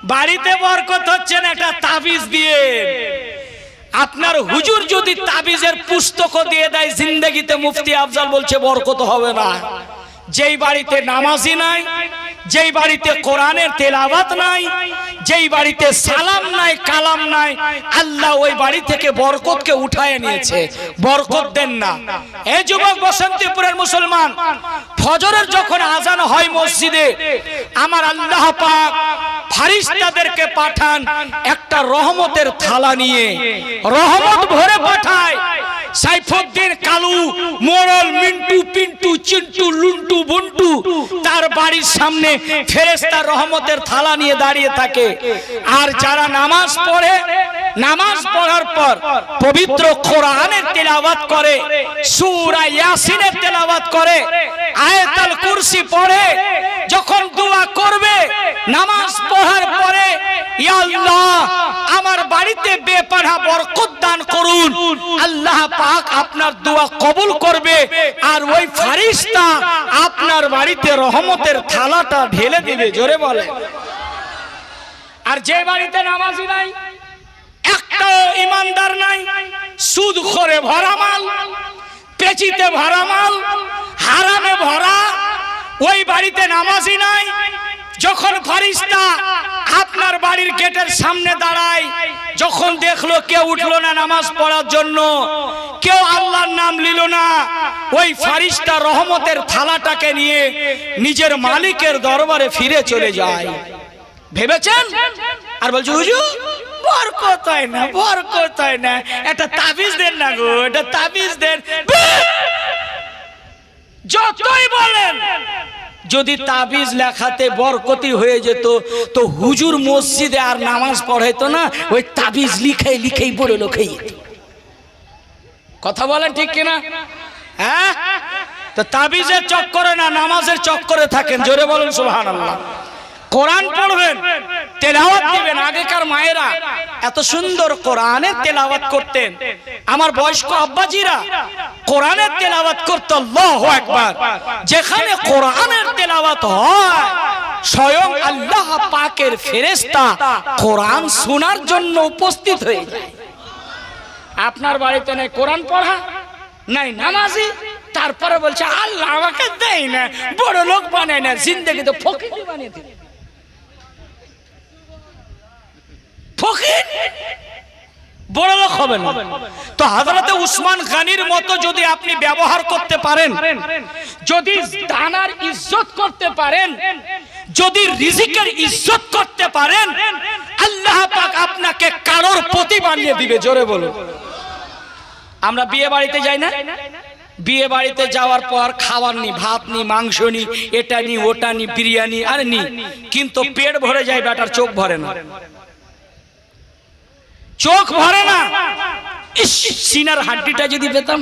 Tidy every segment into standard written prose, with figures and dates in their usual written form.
বাড়িতে বরকত হচ্ছে না, একটা তাবিজ দিয়ে। আপনার হুজুর যদি তাবিজের পুস্তক দিয়ে দেয়, জিন্দেগিতে মুফতি আফজাল বলছে বরকত হবে না। যেই বাড়িতে নামাজি নাই, যেই বাড়িতে কোরআনের তেলাওয়াত নাই, যেই বাড়িতে সালাম নাই, কালাম নাই, আল্লাহ ওই বাড়ি থেকে বরকতকে উঠায় নিয়েছে, বরকত দেন না। এই যুবক বসন্তীপুরের মুসলমান, ফজরের যখন আজান হয় মসজিদে, আমার আল্লাহ পাক ফেরেশতাদেরকে পাঠান একটা রহমতের থালা নিয়ে, রহমত ভরে পাঠায়। সাইফুদ্দিন, কালু, মোড়ল, মিন্টু, পিন্টু, চিন্টু, লুন্টু, বন্টু তার বাড়ির সামনে ফেরেশতা রহমতের থালা নিয়ে দাঁড়িয়ে থাকে। আর যারা নামাজ পড়ে, নামাজ পড়ার পর পবিত্র কোরআনের তেলাওয়াত করে, সূরা ইয়াসিনের তেলাওয়াত করে, আয়াতুল কুরসি পড়ে, যখন দোয়া করবে নামাজ পড়ার পরে, ইয়া আল্লাহ আমার বাড়িতে বেপনাহ বরকত দান করুন, আল্লাহ পাক আপনার দোয়া কবুল করবে। আর ওই ফেরেশতা আপনার বাড়িতে রহমতের থালাটা ঢেলে দিবে। জোরে বলে। আর যে বাড়িতে নামাজি নাই, একটা ইমানদার নাই, সুদ করে ভরা মাল, পেচিতে ভরা মাল, হারামে ভরা, ওই বাড়িতে নামাজি নাই। যখন ফেরেশতা আপনার বাড়ির গেটের সামনে দাঁড়ায়, যখন দেখলো কেউ উঠলো না নামাজ পড়ার জন্য, কেউ আল্লাহর নাম নিল না, ওই ফেরেশতা রহমতের থালাটাকে নিয়ে নিজের মালিকের দরবারে ফিরে চলে যায়। ভেবেছেন? আর বলছে হুজুর বরকত হয় না, বরকত হয় না, একটা তাবিজ দেন না গো, এটা তাবিজ দেন। যতই বলেন, যদি তাবিজ লেখাতে বরকতি হয়ে যেত তো হুজুর মসজিদে আর নামাজ পড়াইতো না, ওই তাবিজ লিখে লিখেই বড় লোক হয়ে যেত। কথা বলেন ঠিক কিনা? হ্যাঁ, তো তাবিজের চক্করে না, নামাজের চক্করে থাকেন। জোরে বলেন সুবহানাল্লাহ। কোরআন পড়বেন, তেলাওয়াত দিবেন। আগেকার মায়েরা এত সুন্দর কোরআনের তেলাওয়াত করতেন। আমার বয়স্ক আব্বাজিরা কোরআনের তেলাওয়াত করতে, আল্লাহু আকবার। যেখানে কোরআনের তেলাওয়াত হয়, স্বয়ং আল্লাহ পাকের ফেরেশতা কোরআন শোনার জন্য উপস্থিত হয়ে যায়। আপনার বাড়িতে নেই কোরআন পড়া, নাই নামাজি, তারপরে বলছে আল্লাহ আমাকে দেয় না, বড় লোক বানায় না, জিন্দেগিতে ফকির বানিয়ে দিল। ফকির বড় লোক হবে না। তো হযরতে উসমান গনির মতো যদি আপনি ব্যবহার করতে পারেন, যদি দানার ইজ্জত করতে পারেন, যদি রিজিকের ইজ্জত করতে পারেন, আল্লাহ পাক আপনাকে কারোর প্রতি বানিয়ে দিবে। জোরে বলুন। আমরা বিয়ে বাড়িতে যাই না, বিয়ে বাড়িতে যাওয়ার পর খাবার নি, ভাত নি, মাংস নি, এটা নি, ওটা নি, বিরিয়ানি আর নি, কিন্তু পেট ভরে যায়, বেটার চোখ ভরে না। চোখ ভরে না। ইস, সিনার হাড্ডিটা যদি পেতাম,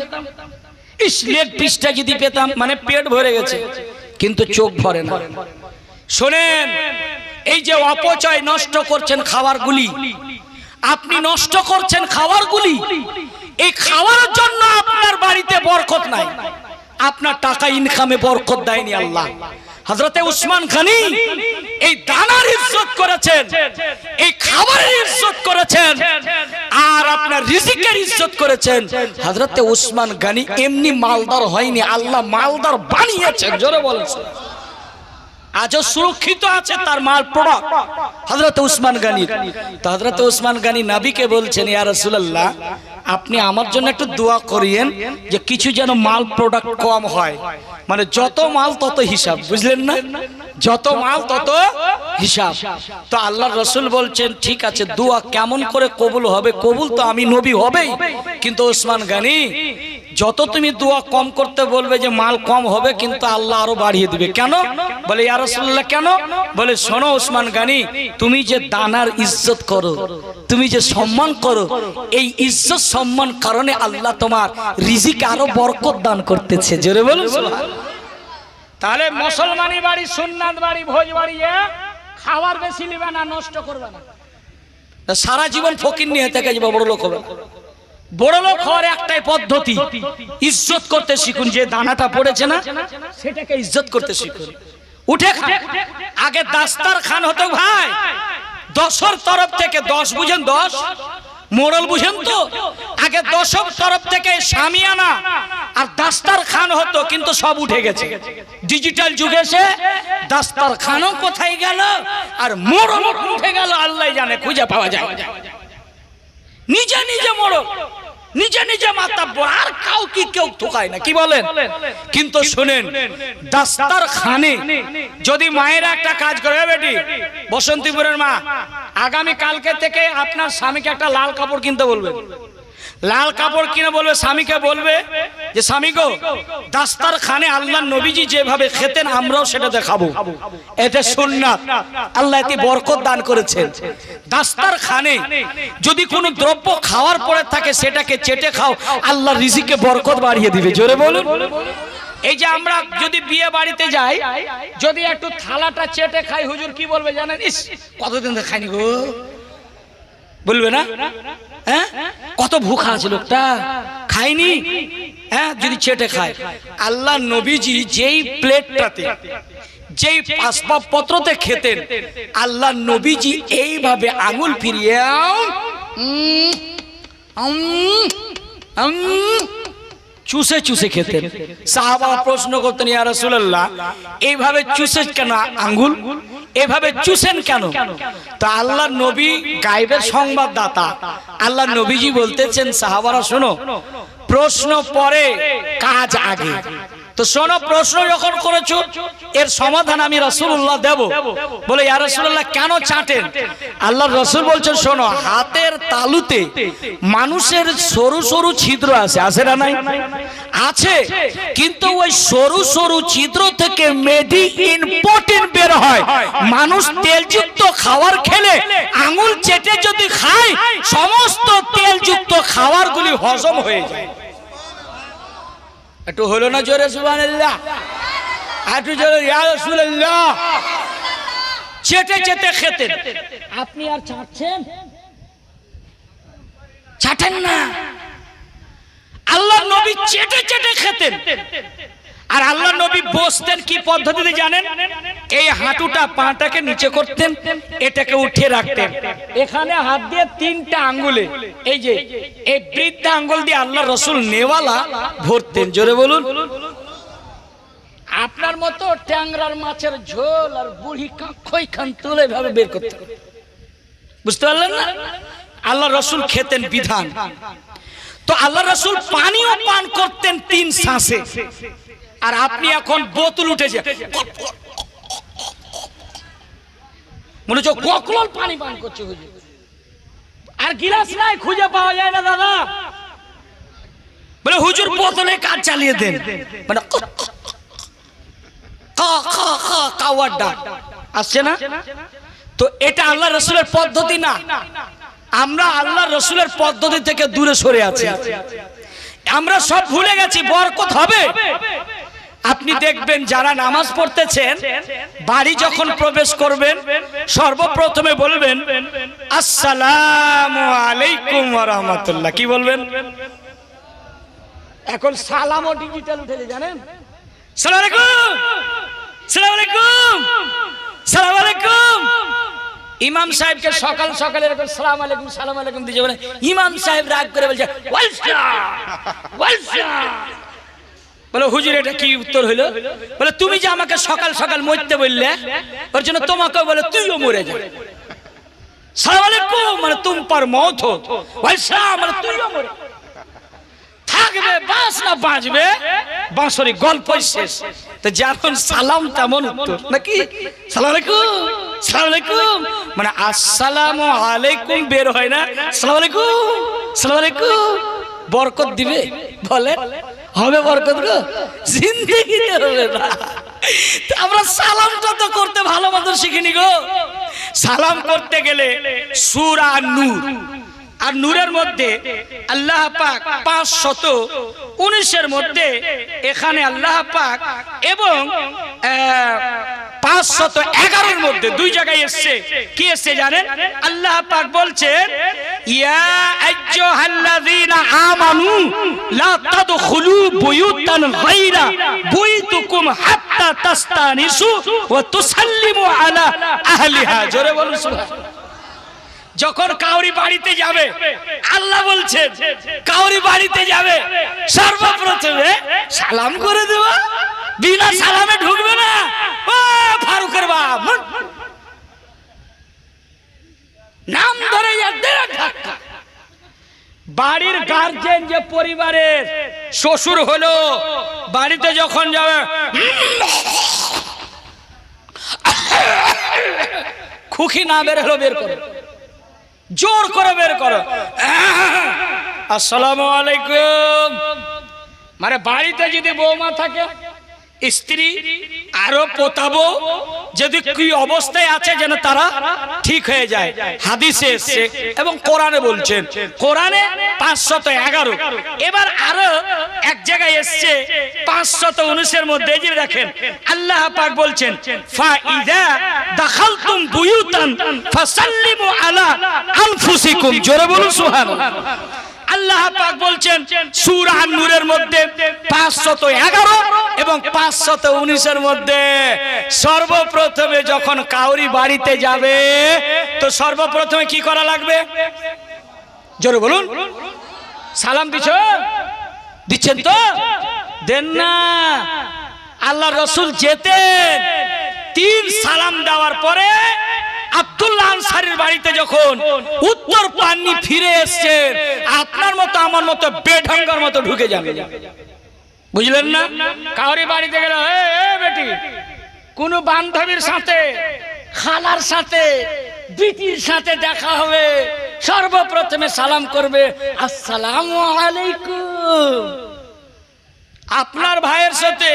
ইস লেগ পিসটা যদি পেতাম, মানে পেট ভরে গেছে কিন্তু চোখ ভরে না। শোনেন, এই যে অপচয় নষ্ট করছেন খাবারগুলি, আপনি নষ্ট করছেন খাবারগুলি, এই খাওয়ার জন্য আপনার বাড়িতে বরকত নাই, আপনার টাকা ইনকামে বরকত দেয়নি আল্লাহ। হযরতে উসমান গনি এই দানার ইজ্জত করেছেন, এই খাবারের ইজ্জত করেছেন, আর আপনার রিজিকের ইজ্জত করেছেন। হযরতে উসমান গনি এমনি মালদার হয়নি, আল্লাহ মালদার বানিয়েছেন। জোরে বলেন। আজও সুরক্ষিত আছে তার মাল প্রোডাক্ট হযরতে উসমান গনি। তো হযরতে উসমান গনি নবীকে বলছেন, ইয়া রাসূলুল্লাহ আপনি আমার জন্য একটু দোয়া করিয়েন যে কিছু যেন মাল প্রোডাক্ট কম হয়, মানে যত মাল তত হিসাব, বুঝলেন না, যত মাল তত হিসাব। তো আল্লাহর রাসূল বলছেন ঠিক আছে, দোয়া কেমন করে কবুল হবে? কবুল তো আমি নবী হবেই, কিন্তু উসমান গনি যত তুমি দোয়া কম করতে বলবে যে মাল কম হবে, কিন্তু আল্লাহ আরো বাড়িয়ে দিবে। কেন? বলে ইয়া রাসূলুল্লাহ কেন? বলে শোনো উসমান গনি, তুমি যে দানার ইজ্জত করো, তুমি যে সম্মান করো, এই ইজ্জত সম্মান কারণে আল্লাহ তোমার রিজিকে আরো বরকত দান করতেছে। জোরে বলুন সুবহানাল্লাহ। তাহলে মুসলমানি বাড়ি, সুন্নাত বাড়ি, ভোজ বাড়ি, খাবার বেশি নেবে না, নষ্ট করবে না, সারা জীবন ফকির নিয়ে থেকে যাবে, বড় লোক হবে। বড় লোক হওয়ার একটাই পদ্ধতি, ইজ্জত করতে শিখুন। যে দানাটা পড়েছে না, সেটাকে ইজ্জত করতে শিখুন। উঠে আগে দাস্তারখান হতো ভাই, দশর তরফ থেকে, 10 বুঝেন, 10 মোড়ল বুঝেন তো, আগে দশর তরফ থেকে শামিয়ানা আর দাস্তারখান হতো, কিন্তু সব উঠে গেছে ডিজিটাল যুগে এসে। দাস্তারখানও কোথায় গেল আর মোড়ল উঠে গেল, আল্লাহ জানে, খুঁজে পাওয়া যায়। নিজে নিজে মোড়ল, নিজে নিজে মাতাব্বর, আর কাউকে কেউ ঠোকায় না, কি বলেন? কিন্তু শুনেন, দাস্তারখানে যদি মায়েরা একটা কাজ করে, বেটি বসন্তীপুরের মা, আগামী কালকে থেকে আপনার স্বামীকে একটা লাল কাপড় কিনতে বলবে। লাল কাপড় কিনে বলবে স্বামীকে, বলবে যে স্বামী গো, দাস্তারখানে আল্লাহর নবীজি যেভাবে খেতেন আমরাও সেটা দেখাবো। এটা সুন্নাত, আল্লাহ এতে বরকত দান করেছেন। দাস্তারখানে যদি কোনো দ্রব্য খাওয়ার পরে থাকে সেটাকে চেটে খাও, আল্লাহ রিজিকে বরকত বাড়িয়ে দিবে। জোরে বলুন। এই যে আমরা যদি বিয়ে বাড়িতে যাই, যদি একটু থালাটা চেটে খাই, হুজুর কি বলবে জানেন? ইস, কতদিন ধরে খাইনি গো, বলবে না? হ্যাঁ, কত ভুখা আছে লোকটা, খায়নি। হ্যাঁ, যদি চেটে খায়। আল্লাহ নবীজি যেই প্লেটটাতে, যেই আসবাবপত্রতে খেতেন, আল্লাহ নবীজি এইভাবে আঙুল ফিরিয়ে চুষে চুষে খেতেন। সাহাবা প্রশ্ন করতেন, ইয়া রাসূলুল্লাহ, এইভাবে চুষে কেন আঙ্গুল, এভাবে চুষেন কেন? তো আল্লাহ নবী গায়বের সংবাদদাতা, আল্লাহ নবীজি বলতেছেন, সাহাবারা শোনো, প্রশ্ন পরে কাজ আগে। তো শোনো, প্রশ্ন যখন করেছো এর সমাধান আমি রাসূলুল্লাহ দেব। বলে, ইয়া রাসূলুল্লাহ কেন চাটেন? আল্লাহর রাসূল বলছেন, শোনো, হাতের তালুতে মানুষের সরু সরু ছিদ্র আছে, আছে না নাই? আছে, কিন্তু ওই সরু সরু ছিদ্র থেকে মেডি ইন প্রোটিন বের হয়। মানুষ তেলযুক্ত খাবার খেলে আঙুল চেটে যদি খায়, সমস্ত তেলযুক্ত খাবারগুলি হজম হয়ে যায়। একটু হলো না জোরে সুবহানাল্লাহ, একটু জোরে ইয়া রাসূলুল্লাহ। চেটে চেটে খেতেন। আপনি আর চাটছেন? চাটেন না। আল্লাহ নবী চেটে চেটে খেতেন। আর আল্লাহ নবী বসতেন কি পদ্ধতিতে জানেন? এই হাঁটুটা, পাটাকে নিচে করতেন, এটাকে উঠিয়ে রাখতেন, এখানে হাত দিয়ে 3টা আঙ্গুলে, এই যে এই বৃদ্ধা আঙ্গুল দিয়ে আল্লাহ রাসূল নেওয়ালা ভরতেন। জোরে বলুন। আপনার মতো ট্যাংরার মাছের ঝোল আর বুড়ি কাঁখই খান তুলে ভাবে বের করতে, বুঝতে পারলেন না? আল্লাহ রাসূল খেতেন বিধান। তো আল্লাহ রাসূল পানিও পান করতেন 3 শ্বাসে। আর আপনি এখন বোতল উঠেছে, মনে হচ্ছে ককলল পানি পান করছে হুজুর। আর গিলাস নাই, খুঁজে পাওয়া যায় না দাদা। বলে হুজুর বোতলে কাজ চালিয়ে দেন, মানে কাওয়ার ডাক আসছে না। তো এটা আল্লাহ রাসূলের পদ্ধতি না। আমরা আল্লাহ রাসূলের পদ্ধতি থেকে দূরে সরে আছি, আমরা সব ভুলে গেছি। বরকত হবে। আপনি দেখবেন যারা নামাজ পড়তেছেন, বাড়ি যখন প্রবেশ করবেন, সর্বপ্রথমে বলবেন আসসালামু আলাইকুম ওয়া রাহমাতুল্লাহ। কি বলবেন? এখন সালামও ডিজিটাল উঠেছে, জানেন? সালাম আলাইকুম, সালাম আলাইকুম, সালাম আলাইকুম। ইমাম সাহেবকে সকাল সকালে এরকম সালাম আলাইকুম, সালাম আলাইকুম দিয়ে বলে, ইমাম সাহেব রাগ করে বলছে বলে হুজুর এটা কি উত্তর হইলো? বলে তুমি যে আমাকে সকাল সকাল মরতে বললে, ওর জন্য তোমাকে বলে তুইও মরে যা। সালাম আলাইকুম মানে তুম পর মৌত হো, ওয়ালাইকুম মানে তুইও মরে থাকবে, বাঁচ না বাঁচবে বাঁশরি গল্প শেষ। তো যেমন সালাম তেমন উত্তর নাকি? সালাম আলাইকুম, সালাম আলাইকুম মানে আসসালামু আলাইকুম বের হয় না, সালাম আলাইকুম, সালাম আলাইকুম। বরকত দিবে? বলে হবে বরকত গো? জিন্দেগিতে হবে না। আমরা সালামটা তো করতে ভালো মতো শিখিনি গো। সালাম করতে গেলে সূরা নূর, আর নূরের মধ্যে আল্লাহ পাক 519 মধ্যে এখানে আল্লাহ পাক এবং 511 মধ্যে 2 জায়গায় এসেছে। কি এসেছে জানেন? আল্লাহ পাক বলছেন ইয়া আইয়ুহাল্লাযীনা আমানু লা তাদখুলু বুয়ুতান গায়রা বুয়ুতুকুম হাত্তা তাস্তানিসু ওয়া তুসাল্লিমু আলা আহলিহা। জোরে বলুন সুবহানাল্লাহ। যখন কাউরি বাড়িতে যাবে, আল্লাহ বলছেন কাউরি বাড়িতে যাবে সর্বপ্রথমে সালাম করে দেওয়া, বিনা সালামে ঢুকবে না। ও ফারুকের বাপ নাম ধরে ধাক্কা। বাড়ির গার্জেন যে পরিবারের শ্বশুর হলো, বাড়িতে যখন যাবে খুকি না বের হলো বের করো, জোর করে বের করো, আসসালামু আলাইকুম। মানে বাড়িতে যদি বৌমা থাকে, স্ত্রী আরো পোতাবো যদি কি অবস্থায় আছে যেন তারা ঠিক হয়ে যায়। হাদিসে এসেছে এবং কোরআনে বলছেন, কোরআনে 511। এবার আরো এক জায়গায় এসেছে 519 মধ্যে, যে দেখেন আল্লাহ পাক বলছেন ফাইদা দাখালতুম বুয়ুতান ফাসাল্লিমু আলা আনফুসিকুম। জোরে বলুন সুবহানাল্লাহ। আল্লাহ পাক বলছেন সূরা নূরের মধ্যে 511 এবং 519 মধ্যে, সর্বপ্রথমে যখন কাউরি বাড়িতে যাবে তো সর্বপ্রথমে কি করা লাগবে? জোরে বলুন। সালাম দিচ্ছেন তো? দেন না। আল্লাহ রাসূল যেতেন 3 সালাম দেওয়ার পরে আব্দুল্লাহ আনসারীর বাড়িতে যখন উত্তর পান্নি ফিরে এসেছেন, আপনার মতো আমার মতো বেঢঙ্গার মতো ঢুকে যাবে, বুঝলেন না? কাউরি বাড়িতে গেলে বেটি কোন বান্ধবীর সাথে, খালার সাথে, বিটির সাথে দেখা হবে, সর্বপ্রথমে সালাম করবে আসসালামু আলাইকুম। আপনার ভাইয়ের সাথে,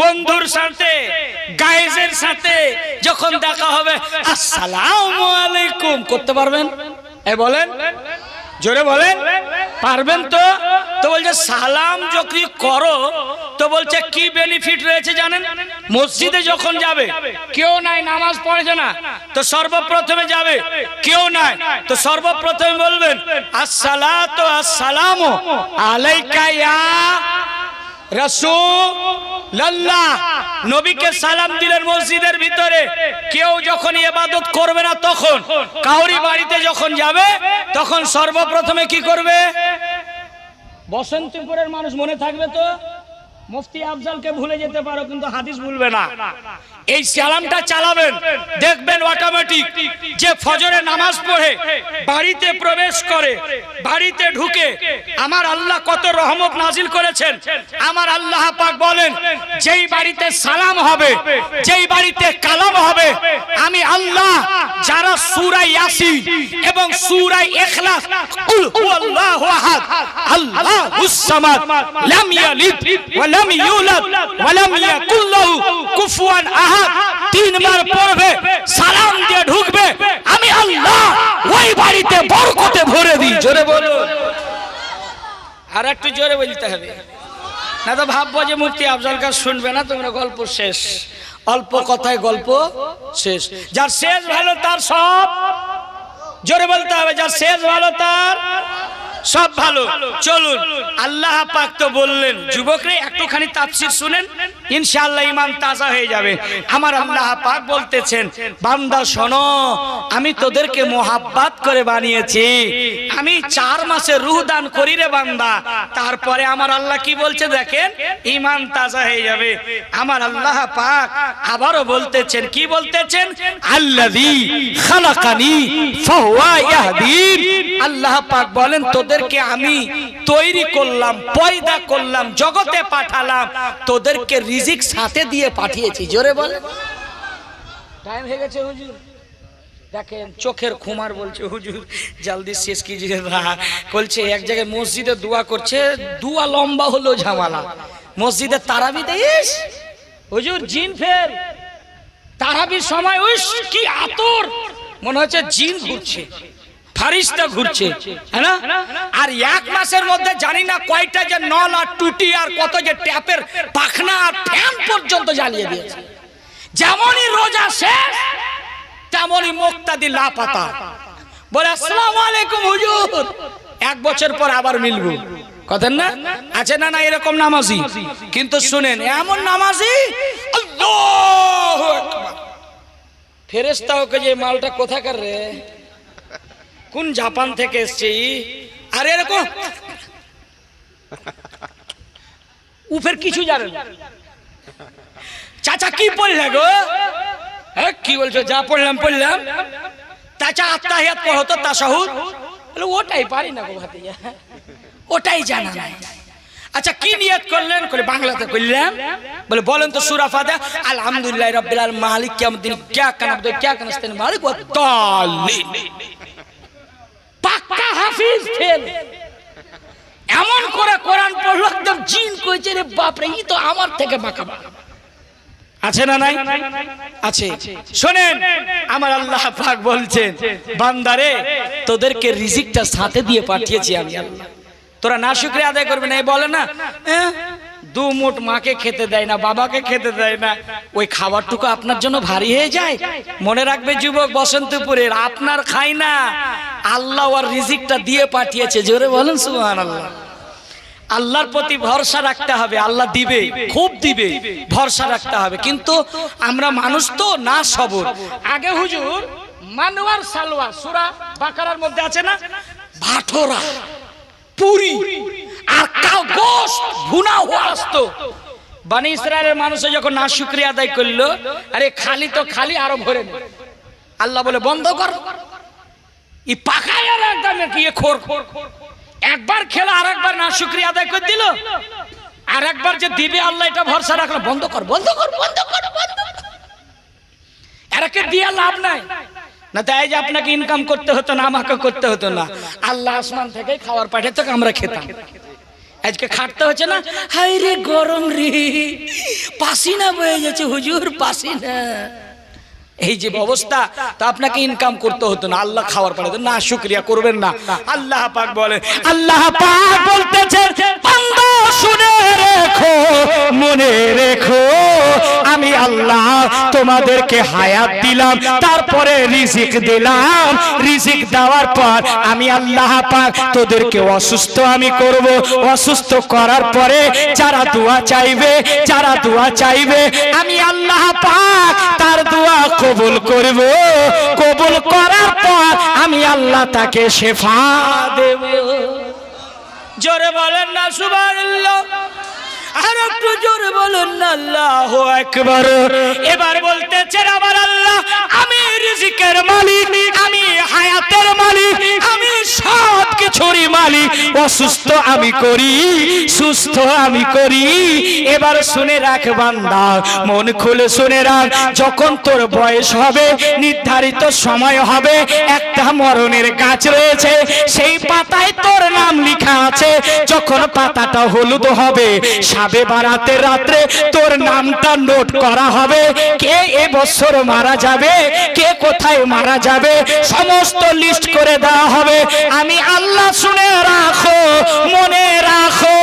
বন্ধুর সাথে, গায়েজের সাথে যখন দেখা হবে আসসালামু আলাইকুম করতে পারবেন? বলেন, জোরে বলেন, পারবেন তো? তো বলছে সালাম যদি করো তো বলছে কি বেনিফিট রয়েছে জানেন? মসজিদে যখন যাবে, কেউ নাই, নামাজ পড়েছে না, তো সর্বপ্রথমে যাবে, কেউ নাই, তো সর্বপ্রথমে বলবেন আসসালাতু আসসালামু আলাইকা ইয়া রাসূলুল্লাহ। নবীকে সালাম দিলেন মসজিদের ভিতরে। কেউ যখন ইবাদত করবে না, তখন কাউরি বাড়িতে যখন যাবে তখন সর্বপ্রথমে কি করবে? বসন্তপুরের মানুষ মনে থাকবে তো? মুফতি আফজালকে ভুলে যেতে পারো কিন্তু হাদিস ভুলবে না। এই সালামটা চালাবেন, দেখবেন অটোমেটিক যে ফজরে নামাজ পড়ে বাড়িতে প্রবেশ করে, বাড়িতে ঢুকে আমার আল্লাহ কত রহমত নাজিল করেছেন। আমার আল্লাহ পাক বলেন যেই বাড়িতে সালাম হবে, যেই বাড়িতে কালাম হবে, আমি আল্লাহ যারা সূরা ইয়াসিন এবং সূরা ইখলাস কুল হুয়াল্লাহু আহাদ আল্লাহুস সামাদ লাম ইয়ালিদ ওয়া লাম ইউলাদ ওয়া লাম ইয়াকুল লাহু কুফুয়ান আহাদ 3 বার পড়বে, সালাম দিয়ে ঢুকবে, আমি আল্লাহ ওই বাড়িতে বরকতে ভরে দিই। জোরে বলো, আর একটু জোরে বলতে হবে, না তো ভাববো যে মুফতি আফজাল কাজ শুনবে না, তোমরা গল্প শেষ, অল্প কথায় গল্প শেষ। যার শেষ ভালো তার সব, জোরে বলতে হবে, যার শেষ ভালো তার সব ভালো। চলুন, আল্লাহ পাক তো বললেন, যুবকরা একটুখানি তাফসীর শুনেন, ইনশাআল্লাহ ঈমান তাজা হয়ে যাবে। আমার আল্লাহ পাক বলতেছেন, বান্দা শোনো, আমি তোদেরকে মোহাব্বত করে বানিয়েছি, আমি 4 মাসে রূহ দান করি রে বান্দা। তারপরে আমার আল্লাহ কি বলছে দেখেন, ঈমান তাজা হয়ে যাবে। আমার আল্লাহ পাক আবারও বলতেছেন, কি বলতেছেন? আল্লাযী খালাকানি ফাহুয়া ইয়াহদিন। আল্লাহ পাক বলেন তোদেরকে আমি তৈরি করলাম, পয়দা করলাম, জগতে পাঠালাম, তোদেরকে রিজিক সাথে দিয়ে পাঠিয়েছি। জোরে বলে। টাইম হয়ে গেছে হুজুর, দেখেন চোখের খুমার বলছে হুজুর জলদি শেষ কিজিয়ে না। বলছে এক জায়গায় মসজিদে দোয়া করছে, দোয়া লম্বা হলো ঝামেলা। মসজিদে তারাবি দেইস হুজুর, জিন ফের তারাবির সময় ওই কি আতর, মনে হচ্ছে জিন ঘুরছে, ফারিস্তা ঘুরছে, হ্যাঁ না? আর 1 মাসের মধ্যে জানি না কয়টা যে নল আর টুটি আর কত যে ট্যাপের পাখনা আর ফ্যান পর্যন্ত জ্বালিয়ে দিয়েছে। যেমনই রোজা শেষ তেমনই মুক্তাদি লাপাতা, বলে আসসালামু আলাইকুম হুজুর, 1 বছর পর আবার মিলবো, কথা না আছে না? না এরকম নামাজি, কিন্তু শুনেন এমন নামাজি আল্লাহু আকবার, ফেরেশতা ওকে যে মালটা কোথাকার রে, কোন জাপান থেকে এসছে আরে এরকম উফের কিছু জানেন চাচা কি পড়লে গো কি বলছো যা পড়লাম চাচা আত্তাহিয়াত পড়ো তো তাশাহুদ বলে ওটাই পারি না গো ভাতিজা ওটাই জানা নাই আচ্ছা কি নিয়ত করলেন বলে বাংলাতে করলাম বলে বলেন তো সূরা ফাতিহা আলহামদুলিল্লাহি রাব্বিল আলামিন মালিক কিয়ামতিন কিয়া কানাবদু কিয়া কানাস্তাইন মালিক ওয়া তাল্লিন পাক্কা হাফেজ ফেল এমন করে কোরআন পড়লো একদম জিন কইছে রে বাপ রে ই তো আমার থেকে বাঁকা আছে না নাই আছে শুনেন আমার আল্লাহ পাক বলছেন বান্দারে তোদেরকে রিজিকটা সাথে দিয়ে পাঠিয়েছি আমি আল্লাহ তোরা না শুকরিয়া আদায় করবে না এই বলে না দু মুঠ মাকে খেতে দেয় না বাবাকে খেতে দেয় না ওই খাবারটুকু আপনার জন্য ভারী হয়ে যায় মনে রাখবে যুবক বসন্তপুরের আপনার খাই না আল্লাহ ওর রিজিকটা দিয়ে পাঠিয়েছে জোরে বলেন সুবহানাল্লাহ আল্লাহর প্রতি ভরসা রাখতে হবে আল্লাহ দিবে খুব দিবে ভরসা রাখতে হবে কিন্তু আমরা মানুষ তো না সবর আগে হুজুর মানওয়ার সালোয়ার সূরা বাকারার মধ্যে আছে না ভাঠোরা পুরি আর গোশত ভুনা হওয়া আসতো বনি ইসরায়েলের মানুষ যখন না শুকরিয়া আদায় করলো আরে খালি তো খালি আরো ভরে নে আল্লাহ বলে বন্ধ কর ই পাকায় আর একদম কি খোর একবার খেলো আর একবার না শুকরিয়া আদায় করে দিল আর একবার যে দিবে আল্লাহ এটা ভরসা রাখলো বন্ধ কর এরাকে দিয়ে লাভ নাই না তাই যে আপনাকে ইনকাম করতে হতো না আমাকে করতে হতো না আল্লাহ আসমান থেকে খাবার পাঠাতো আমরা খেতাম আজকে খাটতে হচ্ছে না হাই রে গরম রে পাসিনা বয়ে যাচ্ছে হুজুর পাসিনা এই যে অবস্থা তা আপনাকে ইনকাম করতে হতো না আল্লাহ খাবার পাঠাতো না শুকরিয়া করবেন না আল্লাহ পাক বলেন আল্লাহ পাক বলতেছেন বান্দা শুনে রেখো মনে রেখো আমি আল্লাহ তোমাদেরকে হায়াত দিলাম তারপরে রিজিক দিলাম রিজিক দেওয়ার পর আমি আল্লাহ পাক তোদেরকে অসুস্থ আমি করব অসুস্থ করার পরে যারা দোয়া চাইবে আমি আল্লাহ পাক তার দোয়া কবুল করব কবুল করার পর আমি আল্লাহ তাকে শিফা দেব জোরে বলেন না সুবহানাল্লাহ আর একটু জোরে বলেন না আল্লাহু আকবার এবার বলতেছেন আমার আল্লাহ আমি রিজিকের মালিক আমি হায়াতের মালিক আমি সব কিছুর মালিক অসুস্থ আমি করি সুস্থ আমি করি এবার শুনে রাখ বান্দা মন খুলে শুনে রাখ যখন তোর বয়স হবে নির্ধারিত সময় হবে একটা মরণের গাছ রয়েছে সেই পাতায় তোর নাম লেখা আছে যখন পাতাটা হলুদ হবে সাবে বারাতের রাত্রে তোর নামটা নোট করা হবে কে এ বছর মারা যাবে কে কোথায় মারা যাবে সমস্ত লিস্ট করে দেওয়া হবে আমি আল্লাহ শুনে রাখো মনে রাখো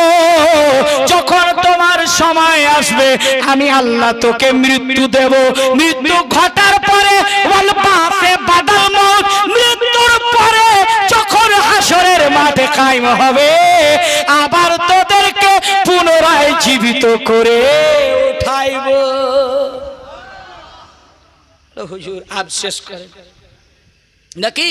যখন তোমার সময় আসবে আমি আল্লাহ তোকে মৃত্যু দেব মৃত্যু ঘটার পরে ওয়ালবাসে বাদাল মউত মৃত্যুর পরে যখন হাসরের মাঠে কায়েম হবে আবার তোদেরকে পুনরায় জীবিত করে উঠাইব হুজুর আফসোস করে নাকি